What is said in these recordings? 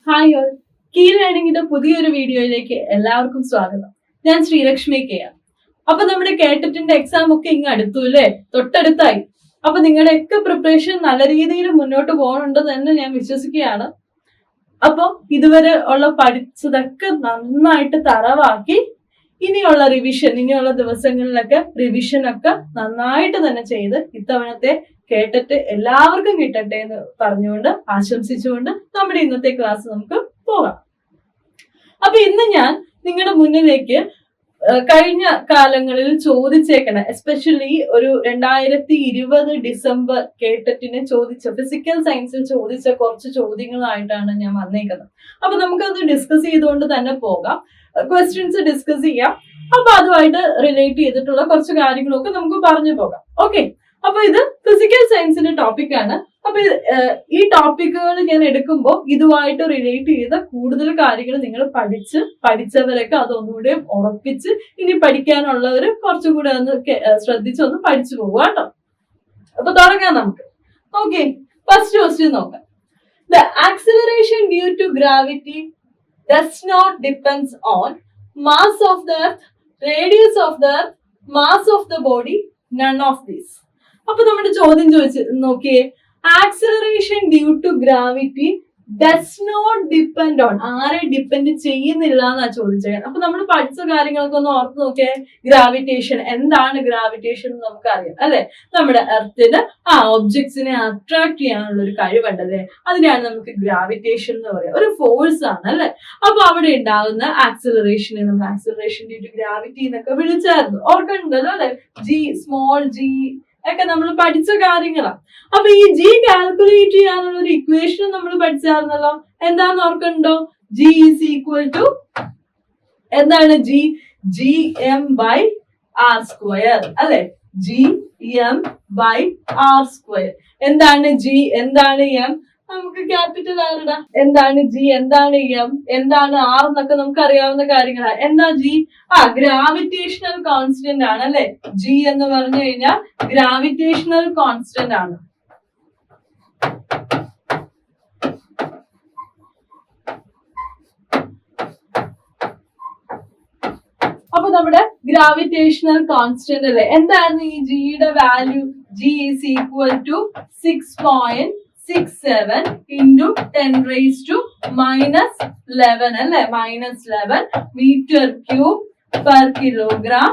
Hi all, key ലേണിംഗിന്റെ പുതിയൊരു വീഡിയോയിലേക്ക് എല്ലാവർക്കും സ്വാഗതം. ഞാൻ ശ്രീലക്ഷ്മി കെ. അപ്പൊ നമ്മുടെ കേട്ടറ്റിന്റെ എക്സാം ഒക്കെ ഇങ്ങ് അടുത്തു അല്ലേ, തൊട്ടടുത്തായി. അപ്പൊ നിങ്ങളുടെയൊക്കെ പ്രിപ്പറേഷൻ നല്ല രീതിയിൽ മുന്നോട്ട് പോകുന്നുണ്ടെന്ന് തന്നെ ഞാൻ വിശ്വസിക്കുകയാണ്. അപ്പൊ ഇതുവരെ ഉള്ള പഠിച്ചതൊക്കെ നന്നായിട്ട് തറവാക്കി ഇനിയുള്ള ദിവസങ്ങളിലൊക്കെ റിവിഷൻ ഒക്കെ നന്നായിട്ട് തന്നെ ചെയ്ത് ഇത്തവണത്തെ കേട്ടിട്ട് എല്ലാവർക്കും കിട്ടട്ടെ എന്ന് പറഞ്ഞുകൊണ്ട് ആശംസിച്ചുകൊണ്ട് നമ്മുടെ ഇന്നത്തെ ക്ലാസ് നമുക്ക് പോകാം. അപ്പൊ ഇന്ന് ഞാൻ നിങ്ങളുടെ മുന്നിലേക്ക് കഴിഞ്ഞ കാലങ്ങളിൽ ചോദിച്ചേക്കണ എസ്പെഷ്യലി ഒരു 2020 ഡിസംബർ കേട്ടറ്റിനെ ചോദിച്ച ഫിസിക്കൽ സയൻസിൽ ചോദിച്ച കുറച്ച് ചോദ്യങ്ങളായിട്ടാണ് ഞാൻ വന്നേക്കുന്നത്. അപ്പൊ നമുക്കത് ഡിസ്കസ് ചെയ്തുകൊണ്ട് തന്നെ പോകാം, ക്വസ്റ്റ്യൻസ് ഡിസ്കസ് ചെയ്യാം. അപ്പൊ അതുമായിട്ട് റിലേറ്റ് ചെയ്തിട്ടുള്ള കുറച്ച് കാര്യങ്ങളൊക്കെ നമുക്ക് പറഞ്ഞു പോകാം. ഓക്കെ, അപ്പൊ ഇത് ഫിസിക്കൽ സയൻസിന്റെ ടോപ്പിക്കാണ്. അപ്പൊ ഈ ടോപ്പിക്കുകൾ ഞാൻ എടുക്കുമ്പോൾ ഇതുമായിട്ട് റിലേറ്റ് ചെയ്ത കൂടുതൽ കാര്യങ്ങൾ നിങ്ങൾ പഠിച്ചവരൊക്കെ അതൊന്നുകൂടെ ഉറപ്പിച്ച് ഇനി പഠിക്കാനുള്ളവർ കുറച്ചും കൂടെ ഒന്ന് ശ്രദ്ധിച്ചൊന്ന് പഠിച്ചു പോകുക കേട്ടോ. അപ്പൊ തുടങ്ങാം നമുക്ക്. ഓക്കെ, ഫസ്റ്റ് ക്വസ്റ്റ്യൻ നോക്കാം. The acceleration due to gravity does not depends on mass of the earth, radius of the earth, mass of the body, none of these. അപ്പൊ നമ്മുടെ ചോദ്യം ചോദിച്ച് നോക്കിയേ, acceleration due to gravity does not depend on, ആരെ depend ചെയ്യുന്നില്ല എന്നാ ചോദിച്ചത്. അപ്പൊ നമ്മൾ പഠിച്ച കാര്യങ്ങളൊക്കെ ഒന്ന് ഓർത്ത് നോക്കിയേ. ഗ്രാവിറ്റേഷൻ, എന്താണ് ഗ്രാവിറ്റേഷൻ എന്ന് നമുക്കറിയാം അല്ലെ. നമ്മുടെ എർത്തിന് ഒബ്ജക്ട്സിനെ അട്രാക്ട് ചെയ്യാനുള്ള ഒരു കഴിവുണ്ടല്ലേ, അതിനാണ് നമുക്ക് ഗ്രാവിറ്റേഷൻ എന്ന് പറയാം. ഒരു ഫോഴ്സ് ആണ് അല്ലെ. അപ്പൊ അവിടെ ഉണ്ടാകുന്ന ആക്സിലറേഷനെ നമ്മൾ ആക്സിലറേഷൻ ഡ്യൂ ടു ഗ്രാവിറ്റി എന്നൊക്കെ വിളിച്ചായിരുന്നു, ഓർക്കണ്ടല്ലോ അല്ലെ. ജി, സ്മോൾ ജി ഒക്കെ നമ്മൾ പഠിച്ച കാര്യങ്ങളാണ്. അപ്പൊ ഈ ജി കാൽക്കുലേറ്റ് ചെയ്യാനുള്ള ഒരു ഇക്വേഷൻ നമ്മൾ പഠിച്ചായിരുന്നല്ലോ, എന്താന്ന് ഓർക്കണ്ടോ? ജി ഈസ് ഈക്വൽ ടു എന്താണ്? G M by R square അല്ലെ. G M by R square. എന്താണ് ജി, എന്താണ് എം? നമുക്ക് ക്യാപിറ്റൽ ആർ ഇടാം. എന്താണ് ജി, എന്താണ് എം, എന്താണ് ആർ എന്നൊക്കെ നമുക്ക് അറിയാവുന്ന കാര്യങ്ങളാണ്. എന്താ ജി? ഗ്രാവിറ്റേഷണൽ കോൺസ്റ്റന്റ് ആണ് അല്ലെ. ജി എന്ന് പറഞ്ഞു കഴിഞ്ഞാൽ ഗ്രാവിറ്റേഷണൽ കോൺസ്റ്റന്റ് ആണ്. അപ്പൊ നമ്മുടെ ഗ്രാവിറ്റേഷണൽ കോൺസ്റ്റന്റ് അല്ലെ. എന്തായിരുന്നു ഈ ജിയുടെ value? G is equal to 6.67 into 10 raised to -11 അല്ലെ. -11 meter cube per kilogram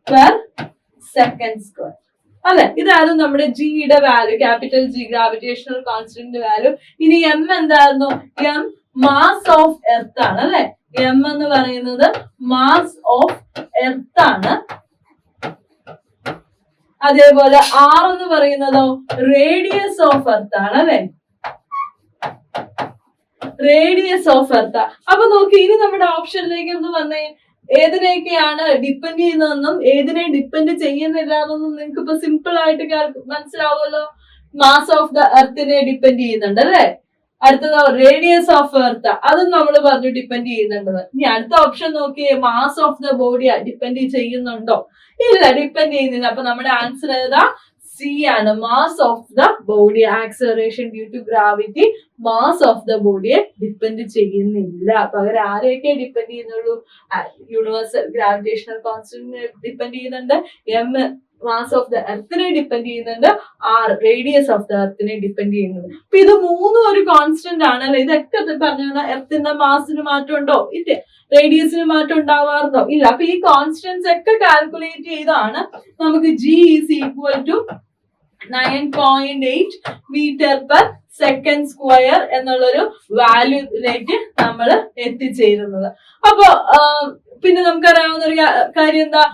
per second square അല്ലെ. ഇതായിരുന്നു നമ്മുടെ ജിയുടെ value, capital G, gravitational constant value. ഇനി എം എന്തായിരുന്നു? എം മാസ് ഓഫ് എർത്ത് ആണ് അല്ലെ. എം എന്ന് പറയുന്നത് മാസ് ഓഫ് എർത്ത് ആണ്. അതേപോലെ ആർ എന്ന് പറയുന്നതോ റേഡിയസ് ഓഫ് എർത്ത് ആണ് അല്ലെ. Radius of earth. അപ്പൊ നോക്കി, ഇനി നമ്മുടെ ഓപ്ഷനിലേക്ക് ഒന്ന് വന്നേ. ഏതിനെയൊക്കെയാണ് ഡിപ്പെൻഡ് ചെയ്യുന്നതെന്നും ഏതിനെ ഡിപ്പെൻഡ് ചെയ്യുന്നില്ല എന്നൊന്നും നിങ്ങൾക്ക് ഇപ്പൊ സിമ്പിൾ ആയിട്ട് മനസ്സിലാവുമല്ലോ. മാസ് ഓഫ് ദ എർത്തിനെ ഡിപ്പെൻഡ് ചെയ്യുന്നുണ്ട് അല്ലെ. അടുത്തതോ റേഡിയസ് ഓഫ് എർത്ത്, അതും നമ്മൾ പറഞ്ഞു ഡിപ്പെൻഡ് ചെയ്യുന്നുണ്ട്. ഇനി അടുത്ത ഓപ്ഷൻ നോക്കിയേ, mass of the body depend ചെയ്യുന്നുണ്ടോ? ഇല്ല, ഡിപ്പെൻഡ് ചെയ്യുന്നില്ല. അപ്പൊ നമ്മുടെ ആൻസർ ഏതാ? സി ആണ്. Mass of the body, acceleration due to gravity mass of the ബോഡിയെ ഡിപ്പെൻഡ് ചെയ്യുന്നില്ല. പകരം ആരെയൊക്കെ ഡിപ്പെൻഡ് ചെയ്യുന്നുള്ളൂ? യൂണിവേഴ്സൽ ഗ്രാവിറ്റേഷണൽ കോൺസ്റ്റന്റിനെ ഡിപ്പെൻഡ് ചെയ്യുന്നുണ്ട്. എം മാസ് ഓഫ് ദ എർത്തിനെ ഡിപ്പെൻഡ് ചെയ്യുന്നുണ്ട്. ആർ റേഡിയസ് ഓഫ് ദ എർത്തിനെ ഡിപ്പെൻഡ് ചെയ്യുന്നുണ്ട്. അപ്പൊ ഇത് മൂന്നും ഒരു കോൺസ്റ്റന്റ് ആണല്ലേ. ഇതൊക്കെ പറഞ്ഞാൽ എർത്തിന്റെ മാസിന് മാറ്റം ഉണ്ടോ? ഇല്ല. റേഡിയസിന് മാറ്റം ഉണ്ടാവാറുണ്ടോ? ഇല്ല. അപ്പൊ ഈ കോൺസ്റ്റന്റ്സ് ഒക്കെ കാൽക്കുലേറ്റ് ചെയ്താണ് നമുക്ക് g is equal to 9.8 metre per second square എന്നുള്ളൊരു വാല്യൂയിലേക്ക് നമ്മൾ എത്തിച്ചേരുന്നത്. അപ്പൊ പിന്നെ നമുക്കറിയാവുന്ന ഒരു കാര്യം എന്താ?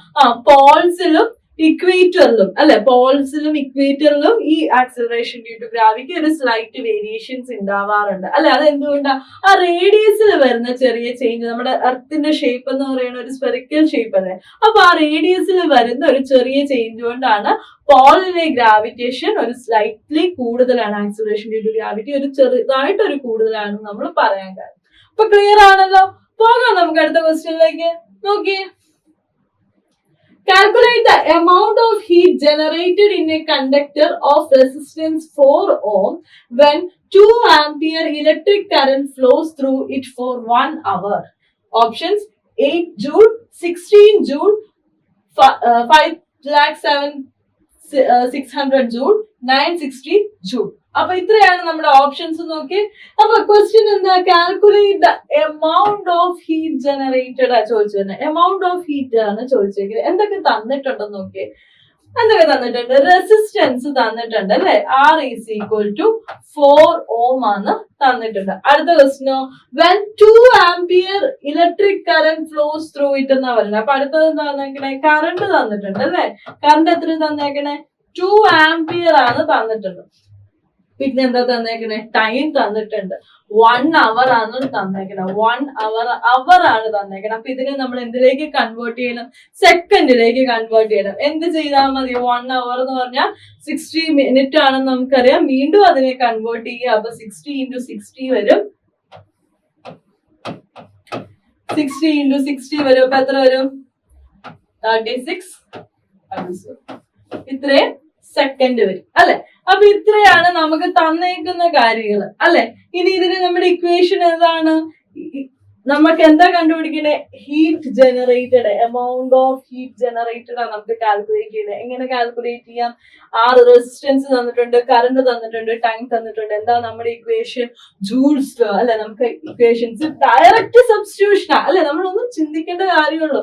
പോൾസിലും ഇക്വേറ്ററിലും അല്ലെ, പോൾസിലും ഇക്വേറ്ററിലും ഈ ആക്സിലറേഷൻ ഡ്യൂ ടു ഗ്രാവിറ്റി ഒരു സ്ലൈറ്റ് വേരിയേഷൻസ് ഉണ്ടാവാറുണ്ട് അല്ലെ. അത് എന്തുകൊണ്ടാ? ആ റേഡിയസിൽ വരുന്ന ചെറിയ ചേഞ്ച്, നമ്മുടെ എർത്തിന്റെ ഷേപ്പ് എന്ന് പറയുന്ന ഒരു സ്പെറിക്കൽ ഷേപ്പ് അല്ലേ. അപ്പൊ ആ റേഡിയസിൽ വരുന്ന ഒരു ചെറിയ ചേഞ്ച് കൊണ്ടാണ് പോളിലെ ഗ്രാവിറ്റേഷൻ ഒരു സ്ലൈറ്റ്ലി കൂടുതലാണ്. ആക്സിലറേഷൻ ഡ്യൂ ടു ഗ്രാവിറ്റി ഒരു ചെറുതായിട്ടൊരു കൂടുതലാണെന്ന് നമ്മൾ പറയാൻ കാര്യം. അപ്പൊ ക്ലിയർ ആണല്ലോ. പോകാം നമുക്ക് അടുത്ത ക്വസ്റ്റ്യനിലേക്ക്. നോക്കിയേ, calculate the amount of heat generated in a conductor of resistance 4 ohm when 2 ampere electric current flows through it for 1 hour. Options: 8 joule, 16 joule, 5,07,600 joule, 960 joule. അപ്പൊ ഇത്രയാണ് നമ്മുടെ ഓപ്ഷൻസ് നോക്കി. അപ്പൊ ക്വസ്റ്റ്യൻ എന്താ? Calculate the amount of heat generated ആ ചോദിച്ചിരുന്നത്. Amount of heat ആണ് ചോദിച്ചേക്കുന്നത്. എന്തൊക്കെ തന്നിട്ടുണ്ടെന്ന് നോക്കിയേ. എന്തൊക്കെ തന്നിട്ടുണ്ട്? റെസിസ്റ്റൻസ് തന്നിട്ടുണ്ട് അല്ലെ. R is equal to 4 ohm ആണ് തന്നിട്ടുണ്ട്. അടുത്ത ക്വസ്റ്റ്യനോ, when 2 ampere electric current flows through it എന്നാ പറയുന്നത്. അപ്പൊ അടുത്തത് എന്താ തന്നേക്കണേ? കറണ്ട് തന്നിട്ടുണ്ട് അല്ലെ. കറണ്ട് എത്ര തന്നേക്കണേ? 2 ampere ആണ് തന്നിട്ടുണ്ട്. പിന്നെ എന്താ തന്നേക്കണേ? ടൈം തന്നിട്ടുണ്ട്. 1 hour ആണ് തന്നേക്കണത്. 1 hour ആണ് തന്നേക്കണത്. അപ്പൊ ഇതിനെ നമ്മൾ എന്തിലേക്ക് കൺവേർട്ട് ചെയ്യണം? സെക്കൻഡിലേക്ക് കൺവേർട്ട് ചെയ്യണം. എന്ത് ചെയ്താൽ മതി? 1 hour എന്ന് പറഞ്ഞാൽ 60 minute ആണെന്ന് നമുക്കറിയാം. വീണ്ടും അതിനെ കൺവേർട്ട് ചെയ്യുക. അപ്പൊ 60 into 60 വരും. 60 into 60 വരും. അപ്പൊ എത്ര വരും? 36. ഇത്രയും സെക്കൻഡ് വരും അല്ലെ. അപ്പൊ ഇത്രയാണ് നമുക്ക് തന്നേക്കുന്ന കാര്യങ്ങൾ അല്ലെ. ഇനി ഇതിന് നമ്മുടെ ഇക്വേഷൻ എന്താണ്? നമുക്ക് എന്താ കണ്ടുപിടിക്കണേ? Heat generated, amount of heat generated ആണ് നമുക്ക് കാൽക്കുലേറ്റ് ചെയ്യണേ. എങ്ങനെ കാൽക്കുലേറ്റ് ചെയ്യാം? റെസിസ്റ്റൻസ് തന്നിട്ടുണ്ട്, കറണ്ട് തന്നിട്ടുണ്ട്, ടൈം തന്നിട്ടുണ്ട്. എന്താ നമ്മുടെ ഇക്വേഷൻ? ജൂൾസ് ലോ അല്ലെ. നമുക്ക് ഇക്വേഷൻസ് ഡയറക്റ്റ് സബ്സ്റ്റിറ്റ്യൂഷൻ അല്ലെ. നമ്മളൊന്നും ചിന്തിക്കേണ്ട കാര്യമുള്ളൂ.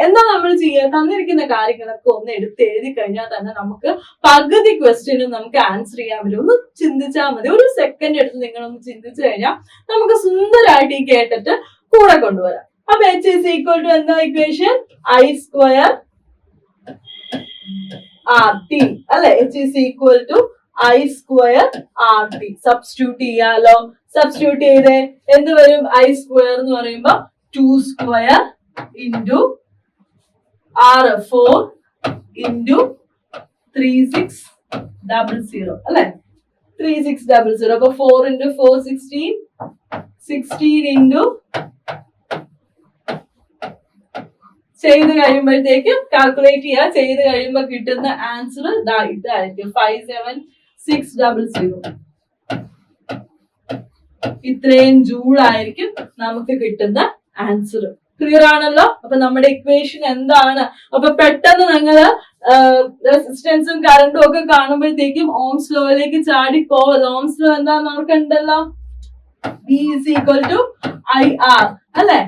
എന്താ നമ്മൾ ചെയ്യുക? തന്നിരിക്കുന്ന കാര്യങ്ങളൊക്കെ ഒന്ന് എടുത്ത് എഴുതി കഴിഞ്ഞാൽ തന്നെ നമുക്ക് പകുതി ക്വസ്റ്റ്യനും നമുക്ക് ആൻസർ ചെയ്യാൻ പറ്റും. ഒന്ന് ചിന്തിച്ചാൽ മതി. ഒരു സെക്കൻഡ് എടുത്ത് നിങ്ങളൊന്ന് ചിന്തിച്ചു കഴിഞ്ഞാൽ നമുക്ക് സുന്ദരമായിട്ട് ഈ കേട്ടിട്ട് കൂടെ കൊണ്ടുവരാം. അപ്പൊ H is equal to എന്താ ഇക്വേഷൻ? I square RT അല്ലെ. H is equal to I square RT. Substitute ചെയ്യാലോ. സബ്സ്റ്റിറ്റ്യൂട്ട് ചെയ്തേ എന്ത് വരും? I square എന്ന് പറയുമ്പോ 2 square into R4 into 3600 അല്ലെ. 3600. അപ്പൊ 4 into 4 16. 16 into ചെയ്ത് കഴിയുമ്പോഴത്തേക്കും കാൽക്കുലേറ്റ് ചെയ്യുക. ചെയ്ത് കഴിയുമ്പോൾ കിട്ടുന്ന ആൻസർ ഇതായിരിക്കും 57600. ഇത്രയും ജൂൾ ആയിരിക്കും നമുക്ക് കിട്ടുന്ന ആൻസർ. ക്ലിയർ ആണല്ലോ. അപ്പൊ നമ്മുടെ ഇക്വേഷൻ എന്താണ്? അപ്പൊ പെട്ടെന്ന് നിങ്ങള് റെസിസ്റ്റൻസും കറണ്ടും ഒക്കെ കാണുമ്പോഴത്തേക്കും ഓംസ് ലോയിലേക്ക് ചാടി പോവത്. ഓംസ് ലോ എന്താന്ന് ഓർക്കണ്ടല്ലോ. V is equal to IR അല്ലെ.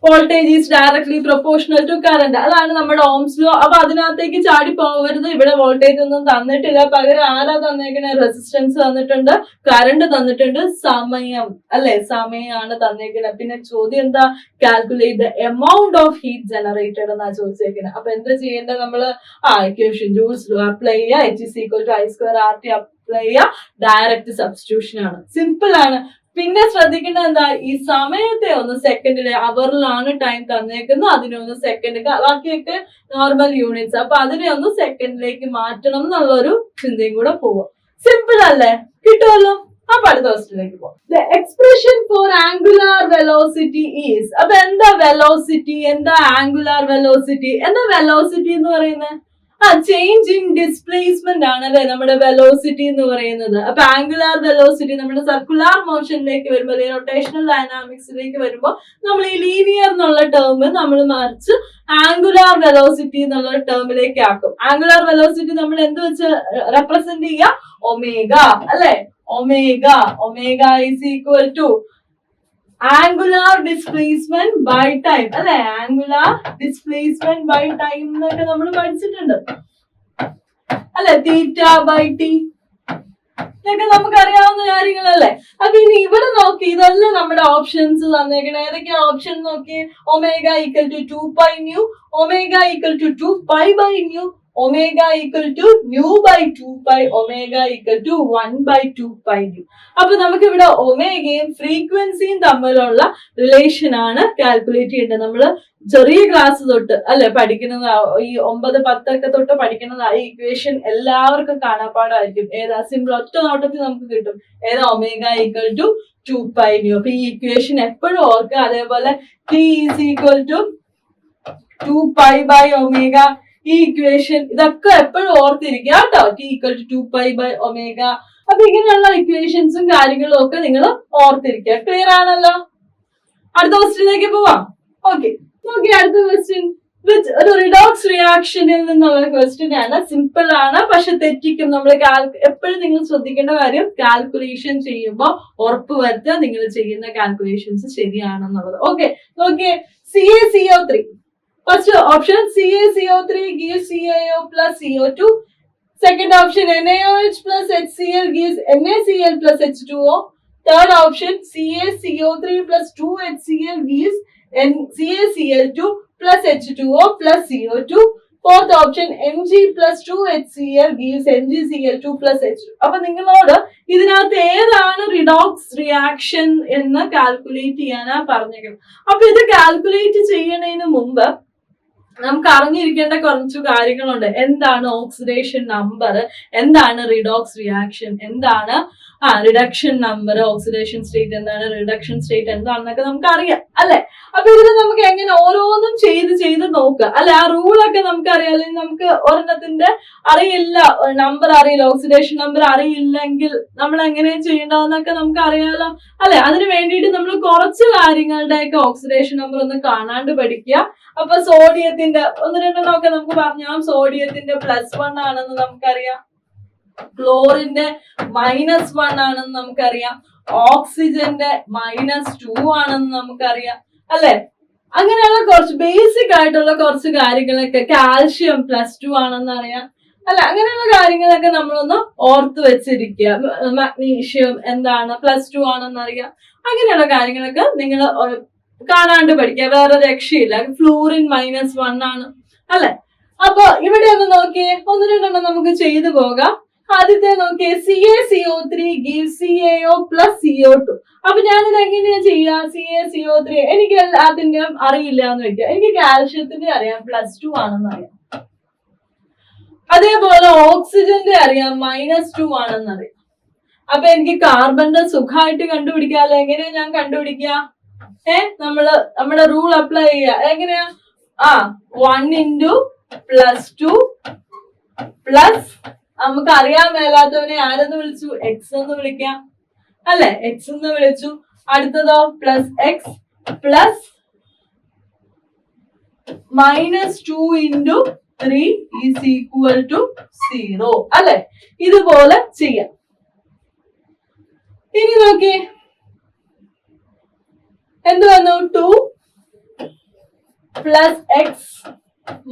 Voltage is directly proportional to current. അതാണ് നമ്മുടെ ഓംസ് ലോ. അപ്പൊ അതിനകത്തേക്ക് ചാടി പോകരുത്. ഇവിടെ വോൾട്ടേജ് ഒന്നും തന്നിട്ടില്ല. പകരം ആരാ തന്നേക്കണേ? റെസിസ്റ്റൻസ് തന്നിട്ടുണ്ട്, കറണ്ട് തന്നിട്ടുണ്ട്, സമയം അല്ലെ. സമയമാണ് തന്നേക്കണത്. പിന്നെ ചോദ്യം എന്താ? Calculate the amount of heat generated എന്നാ ചോദിച്ചേക്കണേ. അപ്പൊ എന്താ ചെയ്യേണ്ടത്? നമ്മള് ഇക്വേഷൻ ജൂൾസ് ലോ അപ്ലൈ ചെയ്യുക. H is equal to I square RT apply ചെയ്യുക. ഡയറക്റ്റ് സബ്സ്റ്റിറ്റ്യൂഷൻ ആണ്. സിമ്പിൾ ആണ്. പിന്നെ ശ്രദ്ധിക്കേണ്ടത് എന്താ? ഈ സമയത്തെ ഒന്ന് സെക്കൻഡിലെ, അവറിലാണ് ടൈം തന്നേക്കുന്നത്. അതിനെ ഒന്ന് സെക്കൻഡ്, ബാക്കിയൊക്കെ നോർമൽ യൂണിറ്റ്സ്. അപ്പൊ അതിനെ ഒന്ന് സെക്കൻഡിലേക്ക് മാറ്റണം എന്നുള്ളൊരു ചിന്തയും കൂടെ പോവാം. സിമ്പിൾ അല്ലേ? കിട്ടുമല്ലോ. അപ്പൊ അടുത്ത ക്വസ്റ്റ്യനിലേക്ക് പോവാം. The expression for angular velocity is. അപ്പൊ എന്താ വെലോസിറ്റി? എന്താ ആംഗുലാർ വെലോസിറ്റി? എന്താ വെലോസിറ്റി എന്ന് പറയുന്നത്? ചേഞ്ച് ഇൻ ഡിസ്പ്ലേസ്മെന്റ് ആണ് അല്ലെ നമ്മുടെ വെലോസിറ്റി എന്ന് പറയുന്നത്. അപ്പൊ ആംഗുലാർ വെലോസിറ്റി നമ്മുടെ സർക്കുലാർ മോഷനിലേക്ക് വരുമ്പോൾ അല്ലെങ്കിൽ റൊട്ടേഷണൽ ഡൈനാമിക്സിലേക്ക് വരുമ്പോൾ നമ്മൾ ഈ ലീനിയർ എന്നുള്ള ടേം നമ്മൾ മറിച്ച് ആംഗുലാർ വെലോസിറ്റി എന്നുള്ള ടേമിലേക്ക് ആക്കും. ആംഗുലാർ വെലോസിറ്റി നമ്മൾ എന്ത് വെച്ച് റെപ്രസെന്റ് ചെയ്യുക? ഒമേഗ അല്ലെ. Omega is equal to angular displacement by time അല്ലെ. ആംഗുലാർ ഡിസ്പ്ലേസ്മെന്റ് ബൈ ടൈം എന്നൊക്കെ നമ്മൾ പഠിച്ചിട്ടുണ്ട് അല്ലെ. തീറ്റ ബൈ ടി ഇതൊക്കെ നമുക്ക് അറിയാവുന്ന കാര്യങ്ങളല്ലേ. അപ്പൊ ഇനി ഇവിടെ നോക്കി, ഇതെല്ലാം നമ്മുടെ ഓപ്ഷൻസ് തന്നേക്കണേ. ഏതൊക്കെയാ ഓപ്ഷൻ നോക്കി? Omega equal to 2π nu, omega equal to 2π by nu, omega equal to nu by 2π, omega equal to 1/2π nu. അപ്പൊ നമുക്ക് ഇവിടെ ഒമേഗയും ഫ്രീക്വൻസിയും തമ്മിലുള്ള റിലേഷൻ ആണ് കാൽക്കുലേറ്റ് ചെയ്യേണ്ടത്. നമ്മള് ചെറിയ ക്ലാസ് തൊട്ട് അല്ലെ പഠിക്കുന്നത്, ഈ 9, 10 തൊട്ട് പഠിക്കുന്നത്. ഈ ഇക്വേഷൻ എല്ലാവർക്കും കാണാപ്പാടായിരിക്കും. ഏതാ? സിമ്പിൾ, ഒറ്റ നോട്ടത്തിൽ നമുക്ക് കിട്ടും. ഏതാ? Omega equal to 2π nu. അപ്പൊ ഈ ഇക്വേഷൻ എപ്പോഴും ഓർക്കുക. അതേപോലെ T is equal to 2π by omega. ഈ ഇക്വേഷൻ ഇതൊക്കെ എപ്പോഴും ഓർത്തിരിക്കുക കേട്ടോ. T equal to 2π by omega. അപ്പൊ ഇങ്ങനെയുള്ള ഇക്വേഷൻസും കാര്യങ്ങളും ഒക്കെ നിങ്ങൾ ഓർത്തിരിക്കുക. ക്ലിയർ ആണല്ലോ? അടുത്ത ക്വസ്റ്റ്യനിലേക്ക് പോവാം. ഓക്കെ, നോക്കി അടുത്ത ക്വസ്റ്റ്യൻ വിത്ത് ഒരു റിഡോക്സ് റിയാക്ഷനിൽ നിന്നുള്ള ക്വസ്റ്റ്യൻ ആണ്. സിമ്പിൾ ആണ്, പക്ഷെ തെറ്റിക്കും. നമ്മൾ എപ്പോഴും നിങ്ങൾ ശ്രദ്ധിക്കേണ്ട കാര്യം, കാൽക്കുലേഷൻ ചെയ്യുമ്പോൾ ഉറപ്പ് വരുത്തുക നിങ്ങൾ ചെയ്യുന്ന കാൽക്കുലേഷൻസ് ശരിയാണെന്നുള്ളത്. ഓക്കെ, നോക്കിയേ, CaCO3. First option CaCO3 gives CaO plus CO2. Second option NaOH plus HCl gives NaCl plus H2O. Third option CaCO3 plus 2HCl gives CaCl2 plus H2O plus CO2. Fourth option Mg plus 2HCl gives MgCl2 plus H2. അപ്പൊ നിങ്ങളോട് ഇതിനകത്ത് ഏതാണ് redox reaction എന്ന് calculate ചെയ്യാനാ പറഞ്ഞേക്കുന്നത്. അപ്പൊ ഇത് calculate ചെയ്യണതിന് മുമ്പ് നമുക്ക് അറിഞ്ഞിരിക്കേണ്ട കുറച്ചു കാര്യങ്ങളുണ്ട്. എന്താണ് ഓക്സിഡേഷൻ നമ്പർ, എന്താണ് റിഡോക്സ് റിയാക്ഷൻ, എന്താണ് റിഡക്ഷൻ നമ്പർ, ഓക്സിഡേഷൻ സ്റ്റേറ്റ് എന്താണ്, റിഡക്ഷൻ സ്റ്റേറ്റ് എന്താണെന്നൊക്കെ നമുക്ക് അറിയാം അല്ലെ. അപ്പൊ ഇതിൽ നമുക്ക് എങ്ങനെ ഓരോന്നും ചെയ്ത് നോക്കുക അല്ലെ. ആ റൂളൊക്കെ നമുക്ക് അറിയാം. അല്ലെങ്കിൽ നമുക്ക് ഒരെണ്ണത്തിന്റെ അറിയില്ല, നമ്പർ അറിയില്ല, ഓക്സിഡേഷൻ നമ്പർ അറിയില്ലെങ്കിൽ നമ്മൾ എങ്ങനെ ചെയ്യേണ്ടതെന്നൊക്കെ നമുക്ക് അറിയാലോ അല്ലെ. അതിന് വേണ്ടിയിട്ട് നമ്മൾ കുറച്ച് കാര്യങ്ങളുടെയൊക്കെ ഓക്സിഡേഷൻ നമ്പർ ഒന്ന് കാണാണ്ട് പഠിക്കുക. അപ്പൊ സോഡിയത്തിന്റെ ഒന്ന് രണ്ടെണ്ണമൊക്കെ നമുക്ക് പറഞ്ഞാൽ, സോഡിയത്തിന്റെ +1 ആണെന്ന് നമുക്കറിയാം, ക്ലോറിന്റെ -1 ആണെന്ന് നമുക്കറിയാം, ഓക്സിജന്റെ -2 ആണെന്ന് നമുക്കറിയാം അല്ലെ. അങ്ങനെയുള്ള കുറച്ച് ബേസിക് ആയിട്ടുള്ള കുറച്ച് കാര്യങ്ങളൊക്കെ, കാൽഷ്യം +2 ആണെന്ന് അറിയാം അല്ല. അങ്ങനെയുള്ള കാര്യങ്ങളൊക്കെ നമ്മളൊന്ന് ഓർത്ത് വെച്ചിരിക്കുക. മഗ്നീഷ്യം എന്താണ്, +2 ആണെന്ന് അറിയാം. അങ്ങനെയുള്ള കാര്യങ്ങളൊക്കെ നിങ്ങൾ കാണാണ്ട് പഠിക്കുക, വേറെ രക്ഷയില്ല. ഫ്ലൂറിൻ -1 ആണ് അല്ലെ. അപ്പൊ ഇവിടെ ഒന്ന് നോക്കിയേ, ഒന്ന് രണ്ടെണ്ണം നമുക്ക് ചെയ്തു പോകാം. ആദ്യത്തെ നോക്കിയേ, CaCO3 gives CaO plus CO2. അപ്പൊ ഞാനിത് എങ്ങനെയാ ചെയ്യാ? CaCO3 എനിക്ക് അതിന്റെ അറിയില്ല എന്ന് വെക്കാം. എനിക്ക് കാൽഷ്യത്തിന്റെ അറിയാം, +2 ആണെന്ന് അറിയാം. അതേപോലെ ഓക്സിജന്റെ അറിയാം, -2 ആണെന്ന് അറിയാം. അപ്പൊ എനിക്ക് കാർബണിന്റെ സുഖമായിട്ട് കണ്ടുപിടിക്കാമല്ലോ. എങ്ങനെയാ ഞാൻ കണ്ടുപിടിക്കുക? നമ്മുടെ റൂൾ അപ്ലൈ ചെയ്യുക. എങ്ങനെയാ? 1 × +2 പ്ലസ് നമുക്ക് അറിയാൻ മേലാത്തവനെ ആരെന്ന് വിളിച്ചു? എക്സ് എന്ന് വിളിക്കാം അല്ലെ. എക്സ് എന്ന് വിളിച്ചു. അടുത്തതോ +x plus -2 × 3 is equal to 0 അല്ലെ. ഇതുപോലെ ചെയ്യാം. ഇനി നോക്കിയേ, എന്ത് വന്നു? 2 + x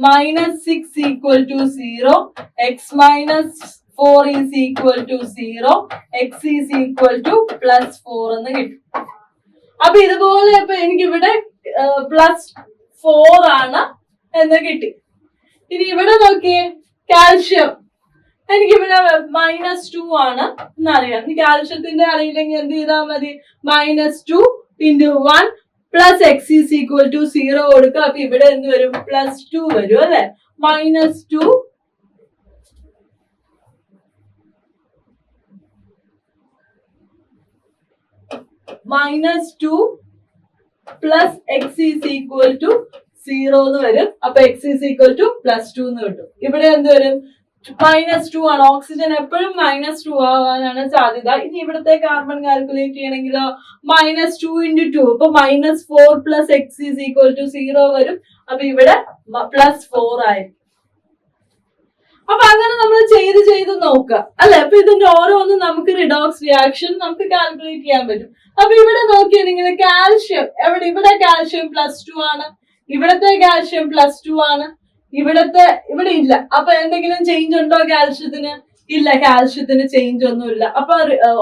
-6 = 0, x -4 is equal to 0, x is equal to +4 എന്ന് കിട്ടും. അപ്പൊ ഇതുപോലെ ഇപ്പൊ എനിക്കിവിടെ +4 ആണ് എന്ന് കിട്ടി. ഇനി ഇവിടെ നോക്കിയേ, കാൽഷ്യം എനിക്കിവിടെ -2 ആണ് എന്നറിയാം. ഈ കാൽഷ്യത്തിന്റെ അറിയില്ലെങ്കിൽ എന്ത് ചെയ്താൽ മതി? -2 × 1 + x is equal to 0 കൊടുക്കുക. അപ്പൊ ഇവിടെ എന്ത് വരും? +2 വരും അല്ലെ. -2 + x is equal to 0 എന്ന് വരും. അപ്പൊ x is equal to +2 എന്ന് കിട്ടും. ഇവിടെ എന്ത് വരും? -2 ആണ്. ഓക്സിജൻ എപ്പോഴും -2 ആവാനാണ് സാധ്യത. ഇനി ഇവിടുത്തെ കാർബൺ കാൽക്കുലേറ്റ് ചെയ്യണമെങ്കിലോ -2 × 2, അപ്പൊ -4 + x is equal to 0 വരും. അപ്പൊ ഇവിടെ +4 ആയിരിക്കും. അപ്പൊ അങ്ങനെ നമ്മൾ ചെയ്ത് നോക്കുക അല്ലെ. അപ്പൊ ഇതിന്റെ ഓരോന്നും നമുക്ക് റിഡോക്സ് റിയാക്ഷൻ നമുക്ക് കാൽക്കുലേറ്റ് ചെയ്യാൻ പറ്റും. അപ്പൊ ഇവിടെ നോക്കിയാൽ നിങ്ങൾ കാൽഷ്യം ഇവിടെ കാൽഷ്യം +2 ആണ്, ഇവിടത്തെ കാൽഷ്യം +2 ആണ്, ഇവിടെ ഇല്ല. അപ്പൊ എന്തെങ്കിലും ചേഞ്ച് ഉണ്ടോ കാൽഷ്യത്തിന്? ഇല്ല, കാൽഷ്യത്തിന് ചേഞ്ച് ഒന്നുമില്ല. അപ്പൊ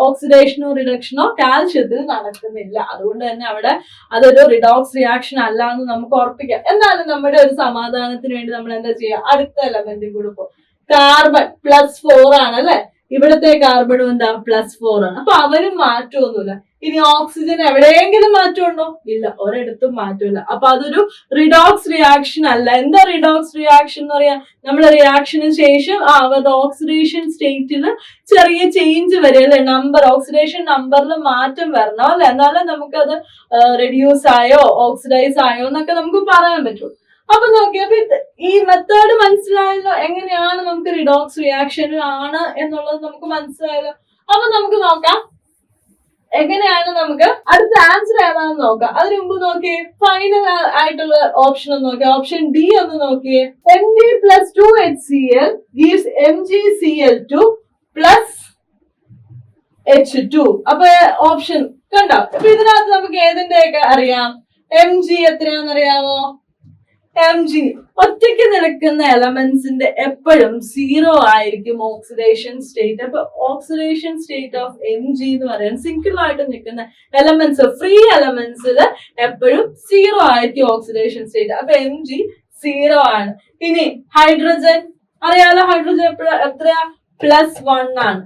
ഓക്സിഡേഷനോ റിഡക്ഷനോ കാൽഷ്യത്തിന് നടക്കുന്നില്ല. അതുകൊണ്ട് തന്നെ അവിടെ അതൊരു റിഡോക്സ് റിയാക്ഷൻ അല്ല എന്ന് നമുക്ക് ഉറപ്പിക്കാം. എന്നാലും നമ്മുടെ ഒരു സമാധാനത്തിന് വേണ്ടി നമ്മൾ എന്താ ചെയ്യുക? അടുത്ത എലമെന്റ് കൊടുക്കും. കാർബൺ +4 ആണ് അല്ലെ. ഇവിടത്തെ കാർബണും എന്താ? +4 ആണ്. അപ്പൊ അവരും മാറ്റമൊന്നുമില്ല. ഇനി ഓക്സിജൻ എവിടെയെങ്കിലും മാറ്റമുണ്ടോ? ഇല്ല, ഒരിടത്തും മാറ്റമില്ല. അപ്പൊ അതൊരു റിഡോക്സ് റിയാക്ഷൻ അല്ല. എന്താ റിഡോക്സ് റിയാക്ഷൻ എന്ന് പറയാ? നമ്മുടെ റിയാക്ഷന് ശേഷം അവരുടെ ഓക്സിഡേഷൻ സ്റ്റേറ്റിൽ ചെറിയ ചേഞ്ച് വരും അല്ലെ. ഓക്സിഡേഷൻ നമ്പറിൽ മാറ്റം വരണം അല്ലെ. എന്നാലും നമുക്കത് റെഡ്യൂസ് ആയോ ഓക്സിഡൈസ് ആയോ എന്നൊക്കെ നമുക്ക് പറയാൻ പറ്റും. അപ്പൊ നോക്കിയപ്പോ ഈ മെത്തേഡ് മനസ്സിലായല്ലോ. എങ്ങനെയാണ് നമുക്ക് റിഡോക്സ് റിയാക്ഷൻ ആണ് എന്നുള്ളത് നമുക്ക് മനസ്സിലായല്ലോ. അപ്പൊ നമുക്ക് നോക്കാം എങ്ങനെയാണ് നമുക്ക് അടുത്ത ആൻസർ ഏതാണെന്ന് നോക്കാം. അതിനു മുമ്പ് നോക്കിയേ ഫൈനൽ ആയിട്ടുള്ള ഓപ്ഷൻ ഒന്ന് നോക്കിയേ. ഓപ്ഷൻ ഡി ഒന്ന് നോക്കിയേ. Mg plus 2HCl gives MgCl2 plus H2. അപ്പൊ ഓപ്ഷൻ കണ്ടോ? അപ്പൊ ഇതിനകത്ത് നമുക്ക് ഏതിന്റെയൊക്കെ അറിയാം? Mg എത്രയാണെന്ന് അറിയാമോ? Mg ഒറ്റയ്ക്ക് നിൽക്കുന്ന എലമെന്റ്സിന്റെ എപ്പോഴും 0 ആയിരിക്കും ഓക്സിഡേഷൻ സ്റ്റേറ്റ്. അപ്പൊ ഓക്സിഡേഷൻ സ്റ്റേറ്റ് ഓഫ് Mg എന്ന് പറയുന്നത് സിംഗിൾ ആയിട്ട് നിൽക്കുന്ന എലമെന്റ്സ്, ഫ്രീ എലമെന്റ്സിൽ എപ്പോഴും 0 ആയിരിക്കും ഓക്സിഡേഷൻ സ്റ്റേറ്റ്. അപ്പൊ Mg 0 ആണ്. ഇനി ഹൈഡ്രജൻ അറിയാലോ, ഹൈഡ്രജൻ എത്രയാ? +1 ആണ്.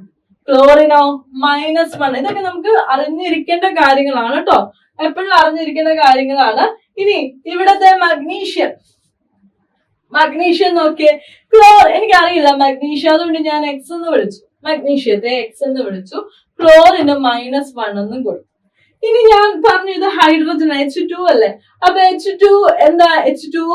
ക്ലോറിനോ -1. ഇതൊക്കെ നമുക്ക് അറിഞ്ഞിരിക്കേണ്ട കാര്യങ്ങളാണ് കേട്ടോ, എപ്പോഴും അറിഞ്ഞിരിക്കേണ്ട കാര്യങ്ങളാണ്. ഇനി ഇവിടത്തെ മഗ്നീഷ്യം നോക്കിയേ. എനിക്കറിയില്ല മഗ്നീഷ്യം, അതുകൊണ്ട് ഞാൻ എക്സ് എന്ന് വിളിച്ചു. മഗ്നീഷ്യത്തെ എക്സ് എന്ന് വിളിച്ചു. ക്ലോറിന് -1 എന്നും കൊടുത്തു. ഇനി ഞാൻ പറഞ്ഞു ഇത് ഹൈഡ്രജൻ H2 അല്ലേ. അപ്പൊ H2 എന്താ? H2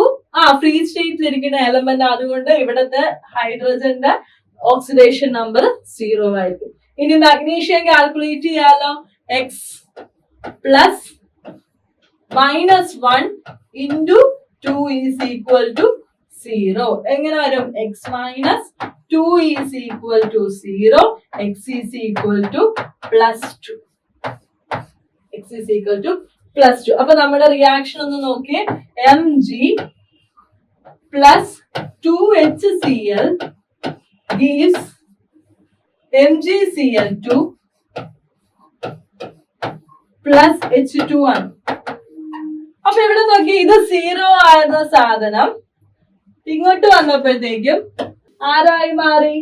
ഫ്രീ സ്റ്റേറ്റിൽ ഇരിക്കുന്ന എലമെന്റ്, അതുകൊണ്ട് ഇവിടത്തെ ഹൈഡ്രജന്റെ ഓക്സിഡേഷൻ നമ്പർ 0 ആയിരിക്കും. ഇനി മഗ്നീഷ്യം കാൽക്കുലേറ്റ് ചെയ്യാലോ. X plus -1 into 2 is equal to 0. എങ്ങനെ വരും? X minus 2 is equal to 0. X is equal to +2. X is equal to +2. അപ്പൊ നമ്മുടെ റിയാക്ഷൻ ഒന്ന് നോക്കിയേ. Mg plus 2HCl gives MgCl2 plus H2 ആണ്. അപ്പൊ ഇവിടെ നോക്കി, ഇത് 0 ആയിരുന്ന സാധനം ഇങ്ങോട്ട് വന്നപ്പോഴത്തേക്കും ആരായി മാറി?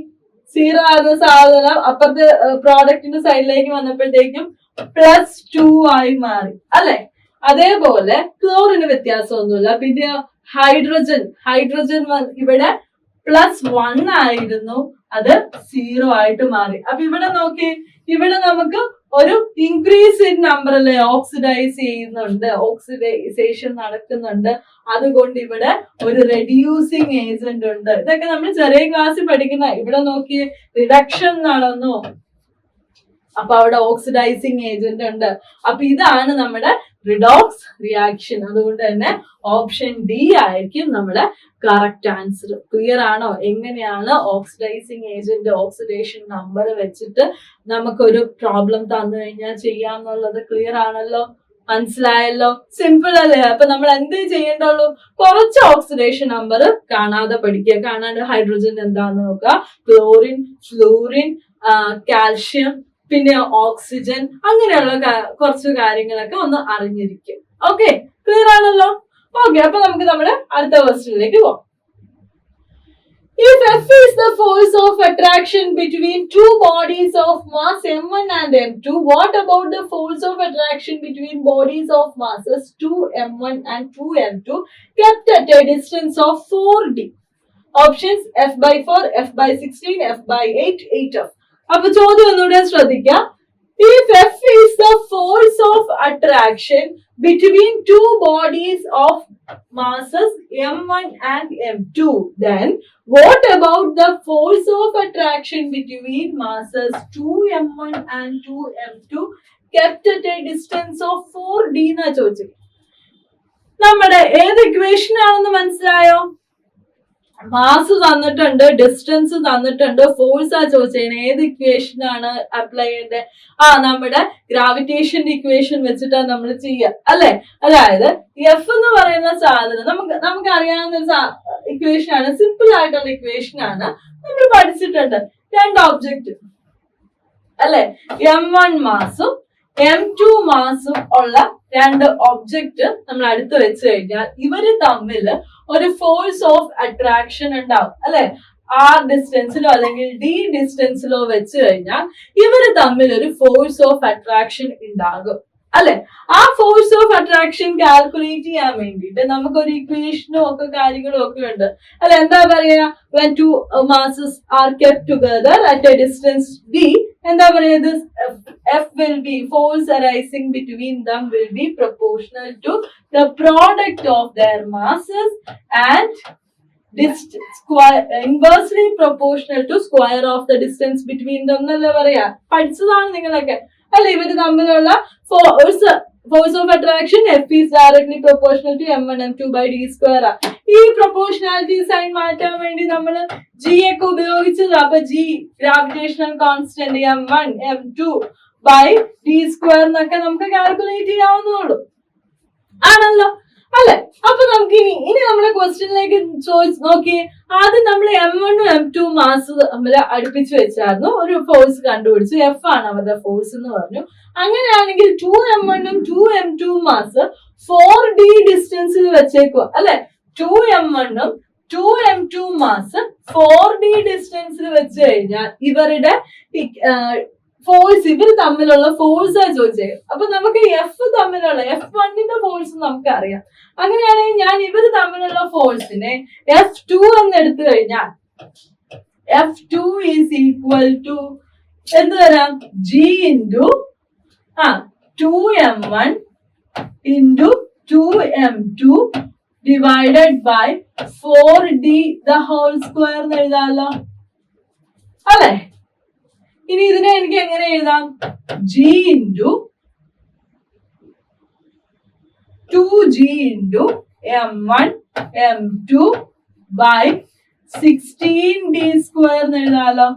0 ആയിരുന്ന സാധനം അപ്പുറത്തെ പ്രോഡക്റ്റിന്റെ സൈഡിലേക്ക് വന്നപ്പോഴത്തേക്കും +2 ആയി മാറി അല്ലെ. അതേപോലെ ക്ലോറിന് വ്യത്യാസമൊന്നുമില്ല. പിന്നെ ഹൈഡ്രജൻ ഇവിടെ +1 ആയിരുന്നു, അത് 0 ആയിട്ട് മാറി. അപ്പൊ ഇവിടെ നോക്കി, ഇവിടെ നമുക്ക് ഒരു ഇൻക്രീസ് ഇൻ നമ്പർ അല്ലേ, ഓക്സിഡൈസ് ചെയ്യുന്നുണ്ട്, ഓക്സിഡൈസേഷൻ നടക്കുന്നുണ്ട്. അതുകൊണ്ട് ഇവിടെ ഒരു റെഡ്യൂസിങ് ഏജന്റ് ഉണ്ട്. ഇതൊക്കെ നമ്മൾ ചെറിയ ക്ലാസ്സിൽ പഠിക്കുന്ന. ഇവിടെ നോക്കി റിഡക്ഷൻ നടന്നു, അപ്പൊ അവിടെ ഓക്സിഡൈസിങ് ഏജന്റ് ഉണ്ട്. അപ്പൊ ഇതാണ് നമ്മുടെ റിഡോക്സ് റിയാക്ഷൻ. അതുകൊണ്ട് തന്നെ ഓപ്ഷൻ ഡി ആയിരിക്കും നമ്മുടെ കറക്റ്റ് ആൻസർ. ക്ലിയർ ആണോ? എങ്ങനെയാണ് ഓക്സിഡൈസിങ് ഏജന്റ് ഓക്സിഡേഷൻ നമ്പർ വെച്ചിട്ട് നമുക്കൊരു പ്രോബ്ലം തന്നു കഴിഞ്ഞാൽ ചെയ്യാന്നുള്ളത് ക്ലിയർ ആണല്ലോ, മനസ്സിലായല്ലോ? സിമ്പിൾ അല്ലേ? അപ്പൊ നമ്മൾ എന്ത് ചെയ്യേണ്ടുള്ളൂ? കുറച്ച് ഓക്സിഡേഷൻ നമ്പർ കാണാതെ പഠിക്കുക. കാണാണ്ട് ഹൈഡ്രജൻ എന്താന്ന് നോക്കുക, ക്ലോറിൻ, ഫ്ലൂറിൻ, കാൽഷ്യം, പിന്നെ ഓക്സിജൻ, അങ്ങനെയുള്ള കുറച്ച് കാര്യങ്ങളൊക്കെ ഒന്ന് അറിഞ്ഞിരിക്കും. ഓക്കെ, ക്ലിയർ ആണല്ലോ? ഓക്കെ, അപ്പൊ നമുക്ക് നമ്മുടെ അടുത്ത ക്വസ്റ്റ്യനിലേക്ക് പോകാം. If F is the force of attraction between two bodies of mass m1 and m2, what about the force of attraction between bodies of masses 2m1 and 2m2 kept at a distance of 4d? Options F/4, F/16, F/8, 8f. അപ്പൊ ചോദ്യം ഒന്നുകൂടെ ശ്രദ്ധിക്കാം. If F is the force of attraction between two bodies of masses m1 and m2, then what about the force of attraction between masses 2m1 and 2m2 kept at a distance of 4d എന്നാ ചോദിച്ചത്. നമ്മുടെ ഏത് equation ആണെന്ന് മനസ്സിലായോ? Mass തന്നിട്ടുണ്ട്, distance തന്നിട്ടുണ്ട്, force ആ ചോദിച്ചതിന് ഏത് ഇക്വേഷൻ ആണ് അപ്ലൈ ചെയ്യേണ്ടത്? നമ്മുടെ ഗ്രാവിറ്റേഷന്റെ ഇക്വേഷൻ വെച്ചിട്ടാണ് നമ്മൾ ചെയ്യുക അല്ലെ. അതായത് എഫ് എന്ന് പറയുന്ന സാധനം നമുക്ക് അറിയാവുന്ന ഒരു ഇക്വേഷൻ ആണ്, സിമ്പിൾ ആയിട്ടുള്ള ഇക്വേഷൻ ആണ്, നമ്മൾ പഠിച്ചിട്ടുണ്ട്. രണ്ട് ഒബ്ജക്റ്റ് അല്ലെ, m1 മാസും m2 മാസും ഉള്ള രണ്ട് ഒബ്ജക്റ്റ് നമ്മൾ അടുത്ത് വെച്ച് കഴിഞ്ഞാൽ ഇവര് തമ്മിൽ ഒരു ഫോഴ്സ് ഓഫ് അട്രാക്ഷൻ ഉണ്ടാവും അല്ലെ. ആർ ഡിസ്റ്റൻസിലോ അല്ലെങ്കിൽ ഡി ഡിസ്റ്റൻസിലോ വെച്ച് കഴിഞ്ഞാൽ ഇവര് തമ്മിൽ ഒരു ഫോഴ്സ് ഓഫ് അട്രാക്ഷൻ ഉണ്ടാകും അല്ലെ. ആ ഫോഴ്സ് ഓഫ് അട്രാക്ഷൻ കാൽക്കുലേറ്റ് ചെയ്യാൻ വേണ്ടിയിട്ട് നമുക്കൊരു ഇക്വേഷനും ഒക്കെ കാര്യങ്ങളും ഒക്കെ ഉണ്ട് അല്ലെ. എന്താ പറയാ, when two masses are kept together at a distance d, എന്താ പറയുന്നത്, F will be, force arising between them will be proportional to the product of their masses and inversely proportional to square of the distance between them എന്നല്ലേ പറയാ. പഠിച്ചതാണ് നിങ്ങളൊക്കെ അല്ലെ. ഇവര് തമ്മിലുള്ള force of attraction F is directly proportional to m1 m2 by d square. ഈ proportionality sign മാറ്റാൻ വേണ്ടി നമ്മൾ G ഒക്കെ ഉപയോഗിച്ചത്. അപ്പൊ G gravitational constant m1 m2 by d square എന്നൊക്കെ നമുക്ക് കാൽക്കുലേറ്റ് ചെയ്യാവുന്നതുള്ളൂ ആണല്ലോ അല്ലെ. അപ്പൊ നമുക്ക് ഇനി നമ്മളെ ക്വസ്റ്റ്യനിലേക്ക് ചോദിച്ച് നോക്കിയേ. ആദ്യം നമ്മൾ m1 m2 മാസ് നമ്മൾ അടുപ്പിച്ച് വെച്ചായിരുന്നു. ഒരു ഫോഴ്സ് കണ്ടുപിടിച്ചു. F ആണ് അവരുടെ ഫോഴ്സ് എന്ന് പറഞ്ഞു. അങ്ങനെയാണെങ്കിൽ 2m1 ഉം 2m2 മാസ് 4d ഡിസ്റ്റൻസിൽ വെച്ചേക്കുക അല്ലെ. 2m1 ഉം 2m2 മാസ് 4d ഡിസ്റ്റൻസിൽ വെച്ച് കഴിഞ്ഞാൽ ഇവരുടെ ഫോഴ്സ്, ഇവർ തമ്മിലുള്ള ഫോഴ്സാ ചോദിച്ചത്. അപ്പൊ നമുക്ക് എഫ് തമ്മിലുള്ള F1ന്റെ ഫോഴ്സ് നമുക്ക് അറിയാം. അങ്ങനെയാണെങ്കിൽ ഞാൻ ഇവർ തമ്മിലുള്ള ഫോഴ്സിനെ F2 എന്ന് എടുത്തു കഴിഞ്ഞാൽ F2 ഈസ് ഈക്വൽ ടു എന്ത് വരാം? G into 2m1 into 2m2 divided by 4d the whole square എന്ന് എഴുതാമല്ലോ അല്ലെ. ഇനി ഇതിനെ എനിക്ക് എങ്ങനെ എഴുതാം? G into 2G into m1 m2 by 16d square എന്ന് എഴുതാമല്ലോ.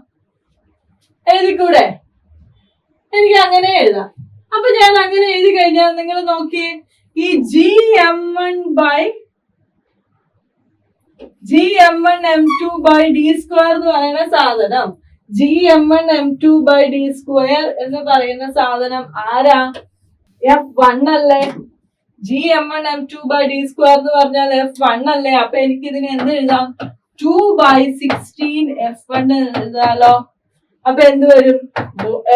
എഴുതിക്കൂടെ? എനിക്ക് അങ്ങനെ എഴുതാം. അപ്പൊ ഞാൻ അങ്ങനെ എഴുതി കഴിഞ്ഞാൽ നിങ്ങൾ നോക്കിയേ, ഈ gm1 m2 by d square എന്ന് പറയുന്ന സാധനം, gm1 m2 by d square എന്ന് പറയുന്ന സാധനം ആരാ? F1 അല്ലേ? gm1 m2 by d square എന്ന് പറഞ്ഞാൽ F1 അല്ലേ? അപ്പൊ എനിക്ക് ഇതിന് എന്ത് എഴുതാം? 2 ബൈ 16 F1 എഴുതാലോ. അപ്പൊ എന്ത് വരും?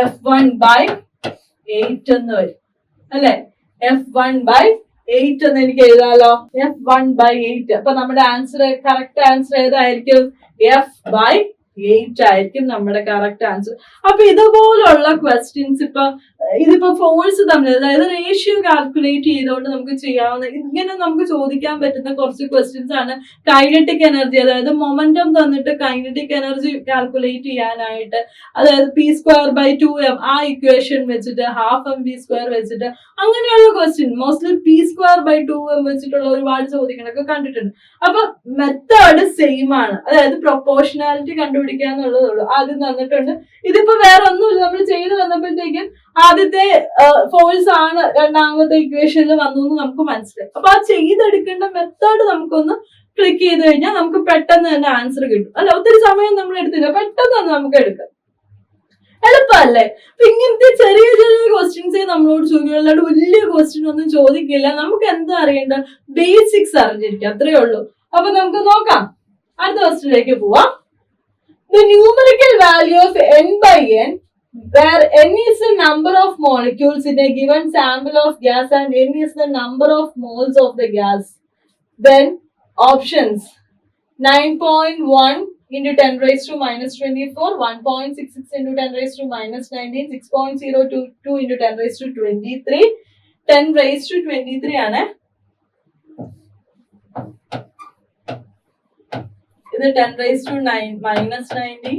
F1 ബൈ 8 എന്ന് വരും അല്ലെ. F1 ബൈ 8 എന്ന് എനിക്ക് എഴുതാലോ. F1 by 8. അപ്പൊ നമ്മുടെ ആൻസർ, കറക്റ്റ് ആൻസർ ഏതായിരിക്കും? F ബൈ 8 ആയിരിക്കും നമ്മുടെ കറക്റ്റ് ആൻസർ. അപ്പൊ ഇതുപോലുള്ള ക്വസ്റ്റ്യൻസ് ഇതിപ്പോ ഫോഴ്സ് തമ്മിൽ, അതായത് റേഷ്യോ കാൽക്കുലേറ്റ് ചെയ്തുകൊണ്ട് നമുക്ക് ചെയ്യാവുന്ന, ഇങ്ങനെ നമുക്ക് ചോദിക്കാൻ പറ്റുന്ന കുറച്ച് ക്വസ്റ്റ്യൻസ് ആണ്. കൈനറ്റിക് എനർജി, അതായത് മൊമെന്റം തന്നിട്ട് കൈനറ്റിക് എനർജി കാൽക്കുലേറ്റ് ചെയ്യാനായിട്ട്, അതായത് p²/2m ആ ഇക്വേഷൻ വെച്ചിട്ട്, ½mv² വെച്ചിട്ട്, അങ്ങനെയുള്ള ക്വസ്റ്റ്യൻ മോസ്റ്റ്ലി p²/2m വെച്ചിട്ടുള്ള ഒരുപാട് ചോദ്യങ്ങളൊക്കെ കണ്ടിട്ടുണ്ട്. അപ്പൊ മെത്തേഡ് സെയിം ആണ്, അതായത് പ്രൊപ്പോർഷണാലിറ്റി കണ്ടുപിടിക്കാന്നുള്ളതേ ഉള്ളൂ. ആദ്യം തന്നിട്ടുണ്ട്. ഇതിപ്പോ വേറെ ഒന്നുമില്ല, നമ്മൾ ചെയ്ത് വന്നപ്പോഴത്തേക്കും ആദ്യത്തെ ഫോഴ്സ് ആണ് രണ്ടാമത്തെ ഇക്വേഷനിൽ വന്നു എന്ന് നമുക്ക് മനസ്സിലായി. അപ്പൊ ആ ചെയ്തെടുക്കേണ്ട മെത്തേഡ് നമുക്കൊന്ന് ക്ലിക്ക് ചെയ്ത് കഴിഞ്ഞാൽ നമുക്ക് പെട്ടെന്ന് തന്നെ ആൻസർ കിട്ടും അല്ല. ഒത്തിരി സമയം നമ്മൾ എടുത്തില്ല, പെട്ടെന്ന് തന്നെ നമുക്ക് എടുക്കാം. എളുപ്പമല്ലേ? അപ്പൊ ഇങ്ങനത്തെ ചെറിയ ചെറിയ ക്വസ്റ്റ്യൻസേ നമ്മളോട് ചോദിക്കുള്ളൂ, അല്ലാണ്ട് വലിയ ക്വസ്റ്റ്യൻ ഒന്നും ചോദിക്കില്ല. നമുക്ക് എന്താ അറിയേണ്ട? ബേസിക്സ് അറിഞ്ഞിരിക്കും, അത്രേ ഉള്ളൂ. അപ്പൊ നമുക്ക് നോക്കാം, അടുത്ത ക്വസ്റ്റ്യനിലേക്ക് പോവാം. The numerical value of n by n, where n is the number of molecules in a given sample of gas and n is the number of moles of the gas. Then options 9.1 into 10 raised to minus 24, 1.66 into 10 raised to minus 19, 6.022 into 10 raised to 23, 10 raised to 23 ആണ്. ഇത് 10 raised to minus 90,